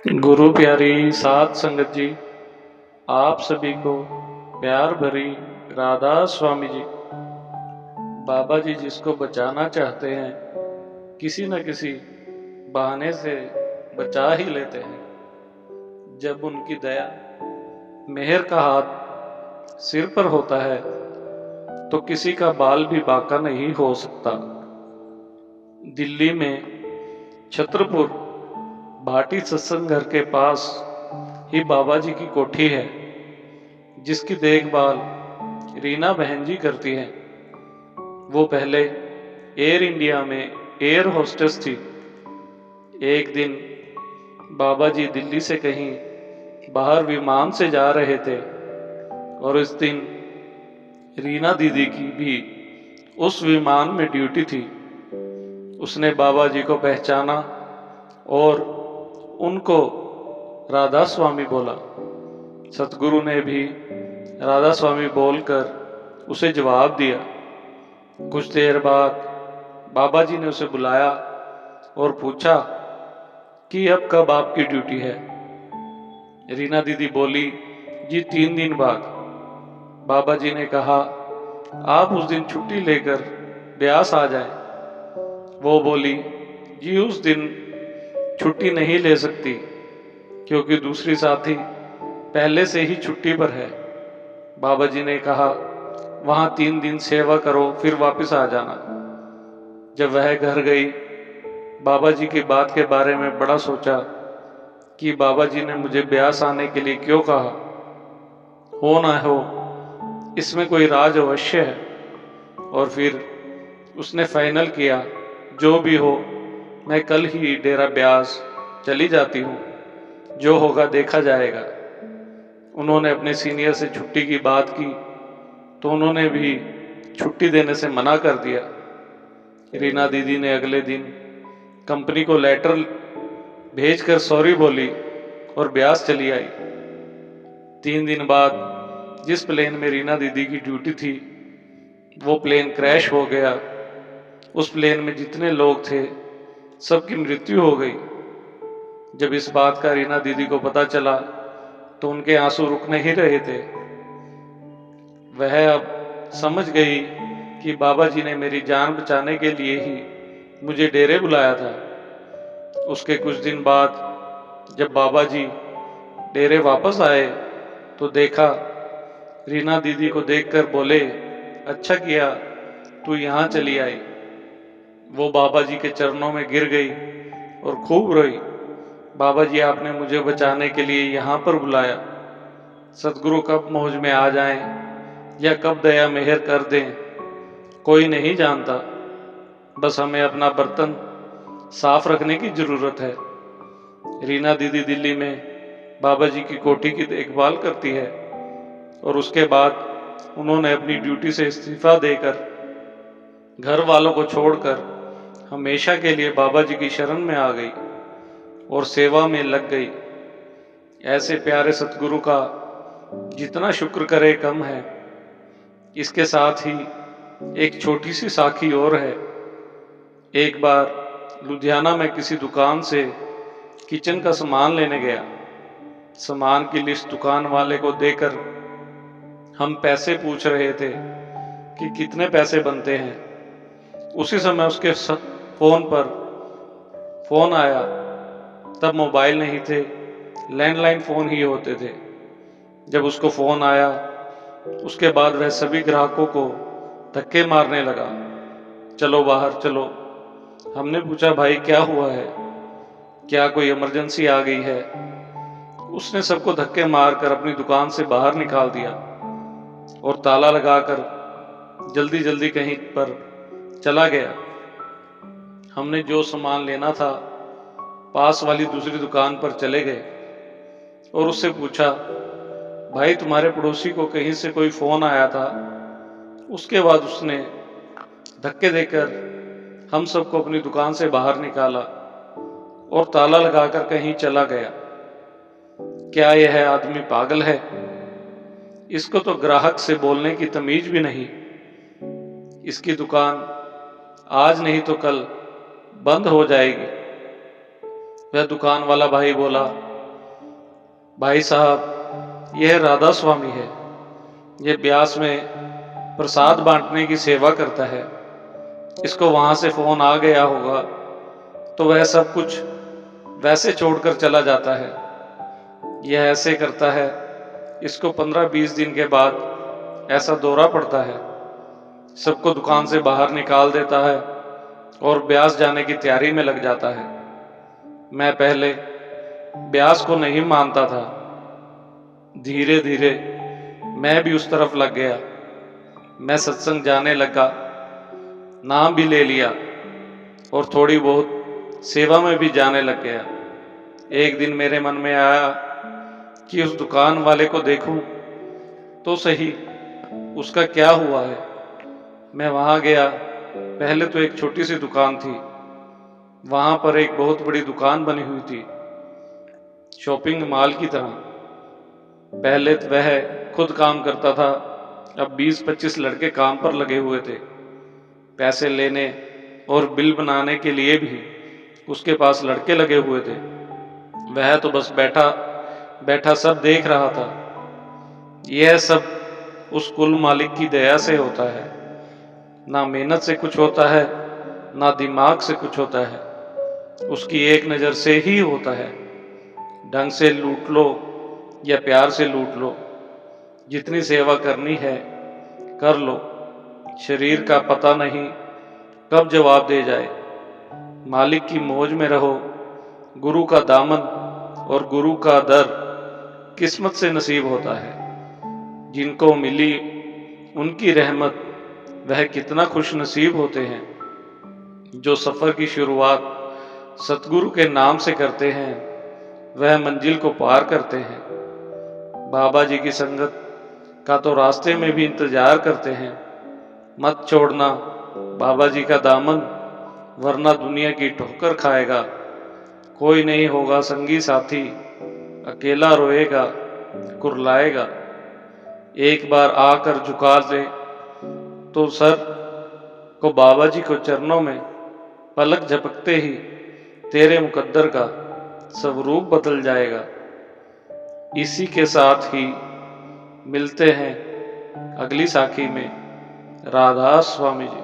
गुरु प्यारी साध संगत जी, आप सभी को प्यार भरी राधा स्वामी जी। बाबा जी जिसको बचाना चाहते हैं किसी न किसी बहाने से बचा ही लेते हैं। जब उनकी दया मेहर का हाथ सिर पर होता है तो किसी का बाल भी बांका नहीं हो सकता। दिल्ली में छत्रपुर भाटी सत्संग घर के पास ही बाबा जी की कोठी है, जिसकी देखभाल रीना बहन जी करती हैं। वो पहले एयर इंडिया में एयर होस्टेस थी। एक दिन बाबा जी दिल्ली से कहीं बाहर विमान से जा रहे थे और इस दिन रीना दीदी की भी उस विमान में ड्यूटी थी। उसने बाबा जी को पहचाना और उनको राधा स्वामी बोला। सतगुरु ने भी राधा स्वामी बोलकर उसे जवाब दिया। कुछ देर बाद बाबा जी ने उसे बुलाया और पूछा कि अब कब आपकी ड्यूटी है। रीना दीदी बोली, जी 3 दिन बाद। बाबा जी ने कहा, आप उस दिन छुट्टी लेकर ब्यास आ जाएं। वो बोली, जी उस दिन छुट्टी नहीं ले सकती क्योंकि दूसरी साथी पहले से ही छुट्टी पर है। बाबा जी ने कहा, वहां 3 दिन सेवा करो फिर वापस आ जाना। जब वह घर गई, बाबा जी की बात के बारे में बड़ा सोचा कि बाबा जी ने मुझे ब्यास आने के लिए क्यों कहा। हो ना हो इसमें कोई राज अवश्य है। और फिर उसने फाइनल किया, जो भी हो मैं कल ही डेरा ब्यास चली जाती हूँ, जो होगा देखा जाएगा। उन्होंने अपने सीनियर से छुट्टी की बात की तो उन्होंने भी छुट्टी देने से मना कर दिया। रीना दीदी ने अगले दिन कंपनी को लेटर भेजकर सॉरी बोली और ब्यास चली आई। 3 दिन बाद जिस प्लेन में रीना दीदी की ड्यूटी थी वो प्लेन क्रैश हो गया। उस प्लेन में जितने लोग थे सबकी मृत्यु हो गई। जब इस बात का रीना दीदी को पता चला तो उनके आंसू रुक नहीं रहे थे। वह अब समझ गई कि बाबा जी ने मेरी जान बचाने के लिए ही मुझे डेरे बुलाया था। उसके कुछ दिन बाद जब बाबा जी डेरे वापस आए तो देखा, रीना दीदी को देखकर बोले, अच्छा किया तू यहाँ चली आई। वो बाबा जी के चरणों में गिर गई और खूब रोई। बाबा जी आपने मुझे बचाने के लिए यहाँ पर बुलाया। सतगुरु कब मौज में आ जाएं या कब दया मेहर कर दें कोई नहीं जानता। बस हमें अपना बर्तन साफ रखने की जरूरत है। रीना दीदी दिल्ली में बाबा जी की कोठी की देखभाल करती है और उसके बाद उन्होंने अपनी ड्यूटी से इस्तीफा देकर घर वालों को छोड़कर हमेशा के लिए बाबा जी की शरण में आ गई और सेवा में लग गई। ऐसे प्यारे सतगुरु का जितना शुक्र करे कम है। इसके साथ ही एक छोटी सी साखी और है। एक बार लुधियाना में किसी दुकान से किचन का सामान लेने गया। सामान की लिस्ट दुकान वाले को देकर हम पैसे पूछ रहे थे कि कितने पैसे बनते हैं। उसी समय उसके फोन पर फोन आया। तब मोबाइल नहीं थे, लैंडलाइन फोन ही होते थे। जब उसको फोन आया उसके बाद वह सभी ग्राहकों को धक्के मारने लगा, चलो बाहर चलो। हमने पूछा, भाई क्या हुआ है, क्या कोई इमरजेंसी आ गई है। उसने सबको धक्के मारकर अपनी दुकान से बाहर निकाल दिया और ताला लगाकर जल्दी जल्दी कहीं पर चला गया। हमने जो सामान लेना था पास वाली दूसरी दुकान पर चले गए और उससे पूछा, भाई तुम्हारे पड़ोसी को कहीं से कोई फोन आया था। उसके बाद उसने धक्के देकर हम सबको अपनी दुकान से बाहर निकाला और ताला लगाकर कहीं चला गया। क्या यह आदमी पागल है? इसको तो ग्राहक से बोलने की तमीज भी नहीं। इसकी दुकान आज नहीं तो कल बंद हो जाएगी। वह दुकान वाला भाई बोला, भाई साहब, यह राधा स्वामी है। ये ब्यास में प्रसाद बांटने की सेवा करता है। इसको वहां से फोन आ गया होगा तो वह सब कुछ वैसे छोड़कर चला जाता है। यह ऐसे करता है। इसको 15-20 दिन के बाद ऐसा दौरा पड़ता है। सबको दुकान से बाहर निकाल देता है और ब्यास जाने की तैयारी में लग जाता है। मैं पहले ब्यास को नहीं मानता था। धीरे धीरे मैं भी उस तरफ लग गया। मैं सत्संग जाने लगा, नाम भी ले लिया और थोड़ी बहुत सेवा में भी जाने लग गया। एक दिन मेरे मन में आया कि उस दुकान वाले को देखूं तो सही, उसका क्या हुआ है। मैं वहां गया। पहले तो एक छोटी सी दुकान थी, वहां पर एक बहुत बड़ी दुकान बनी हुई थी, शॉपिंग मॉल की तरह। पहले तो वह खुद काम करता था, अब 20-25 लड़के काम पर लगे हुए थे। पैसे लेने और बिल बनाने के लिए भी उसके पास लड़के लगे हुए थे। वह तो बस बैठा बैठा सब देख रहा था। यह सब उस कुल मालिक की दया से होता है। ना मेहनत से कुछ होता है, ना दिमाग से कुछ होता है, उसकी एक नज़र से ही होता है। ढंग से लूट लो या प्यार से लूट लो, जितनी सेवा करनी है कर लो। शरीर का पता नहीं कब जवाब दे जाए। मालिक की मौज में रहो। गुरु का दामन और गुरु का दर किस्मत से नसीब होता है। जिनको मिली उनकी रहमत, वह कितना खुश नसीब होते हैं। जो सफ़र की शुरुआत सतगुरु के नाम से करते हैं, वह मंजिल को पार करते हैं। बाबा जी की संगत का तो रास्ते में भी इंतजार करते हैं। मत छोड़ना बाबा जी का दामन, वरना दुनिया की ठोकर खाएगा। कोई नहीं होगा संगी साथी, अकेला रोएगा कुर्लाएगा। एक बार आकर झुका दे तो सर को बाबा जी को चरणों में, पलक झपकते ही तेरे मुकद्दर का स्वरूप बदल जाएगा। इसी के साथ ही मिलते हैं अगली साखी में। राधा स्वामी जी।